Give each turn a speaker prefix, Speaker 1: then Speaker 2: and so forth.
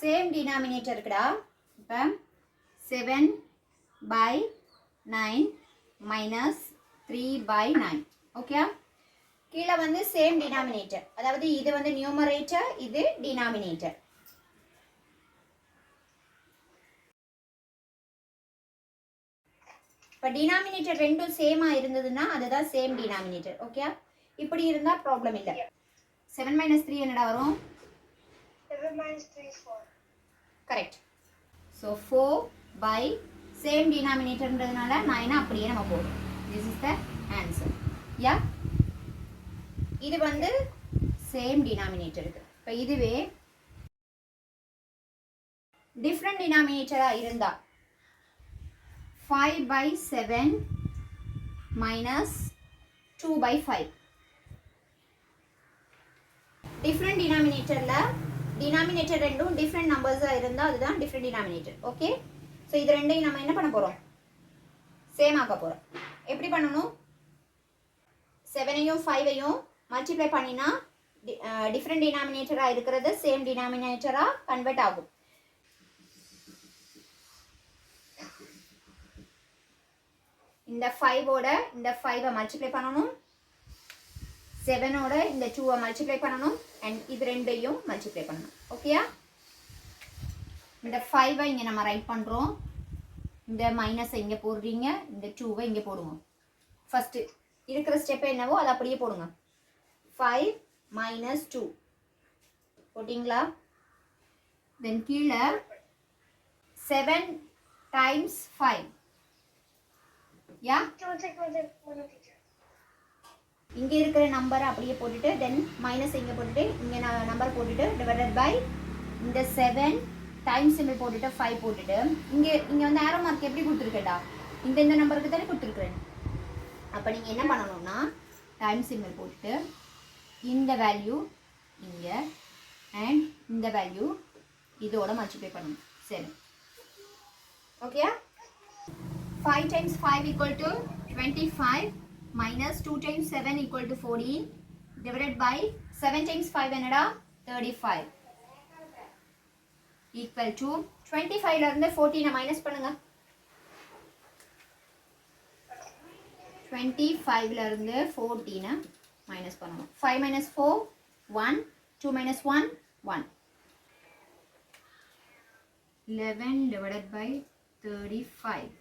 Speaker 1: Same denominator இருக்குடா. இப்போ 7/9 minus 3/9. Okay, கீழே வந்து சேம் டினாமினேட்டர், அதாவது இது வந்து நியூமரேட்டர், இது டினாமினேட்டர். இப்போ டினாமினேட்டர் ரெண்டும் சேமாக இருந்ததுன்னா அதுதான் சேம் டினாமினேட்டர். ஓகே, இப்படி இருந்தால் ப்ராப்ளம் இல்லை. 7 - 3 என்னடா வரும்?
Speaker 2: 7 - 3 4.
Speaker 1: கரெக்ட். ஸோ 4 சேம் டினாமினேட்டர்ன்றதுனால 9 அப்படியே நம்ம போடுறோம். This is the answer. Yeah, இது வந்து சேம் டினாமினேட்டருக்கு. இப்போ இதுவே டிஃப்ரெண்ட் டினாமினேட்டராக இருந்தால் 5/7 மைனஸ் 2/5. டிஃப்ரெண்ட் டினாமினேட்டரில் டினாமினேட்டர் ரெண்டும் டிஃப்ரெண்ட் நம்பர்ஸாக இருந்தால் அதுதான் டிஃப்ரெண்ட் டினாமினேட்டர். ஓகே, ஸோ இது ரெண்டையும் நம்ம என்ன பண்ண போகிறோம்? சேம் ஆக்க போகிறோம். எப்படி பண்ணணும்? 7ஐயும் 5ஐயும் மல்டிப்ளை பண்ணினா டிஃப்ரெண்ட் டினாமினேட்டராக இருக்கிறது சேம் டினாமினேட்டராக கன்வெர்ட் ஆகும். இந்த 5ஓட இந்த 5ஐ மல்டிப்ளை பண்ணணும், 7ஓட இந்த 2ஐ மல்டிப்ளை பண்ணணும், அண்ட் இது ரெண்டையும் மல்டிப்ளை பண்ணணும். ஓகேயா? இந்த 5ஐ இங்கே நம்ம ரைட் பண்ணுறோம், இந்த மைனஸை இங்கே போடுறீங்க, இந்த 2ஐ இங்கே போடுவோம். ஃபஸ்ட்டு இருக்கிற ஸ்டெப் என்னவோ அதை அப்படியே போடுங்க. 5 - 2 போட்டிங்களா? தென் கீழே 7 × 5. யா, இங்கே இருக்கிற நம்பரை அப்படியே போட்டுட்டு தென் மைனஸ் இங்கே போட்டுட்டு இங்கே நம்பர் போட்டுட்டு டிவைடட் பை இந்த 7 டைம்ஸ் சிம்பிள் போட்டுட்டு 5 போட்டுட்டு இங்கே வந்து ஆரோ மார்க் எப்படி கொடுத்துருக்கேன்டா? இந்த நம்பருக்கு தானே கொடுத்துருக்குறேன். அப்போ நீங்கள் என்ன பண்ணணும்னா டைம் சிம்பிள் போட்டுட்டு இந்த வேல்யூ இங்கே அண்ட் இந்த வேல்யூ இதோட மல்டிப்ளை பண்ணணும். சரி, ஓகேயா? 5 × 5 = 25 minus 2 × 7 = 14 divided by 7 × 5 என்னடா? 35 equal to 25ல இருந்து 14 மைனஸ் பண்ணுங்க. 25ல இருந்து 14 மைனஸ் பண்ணணும். 5 - 4 1, 2 - 1 1. 11 divided by 35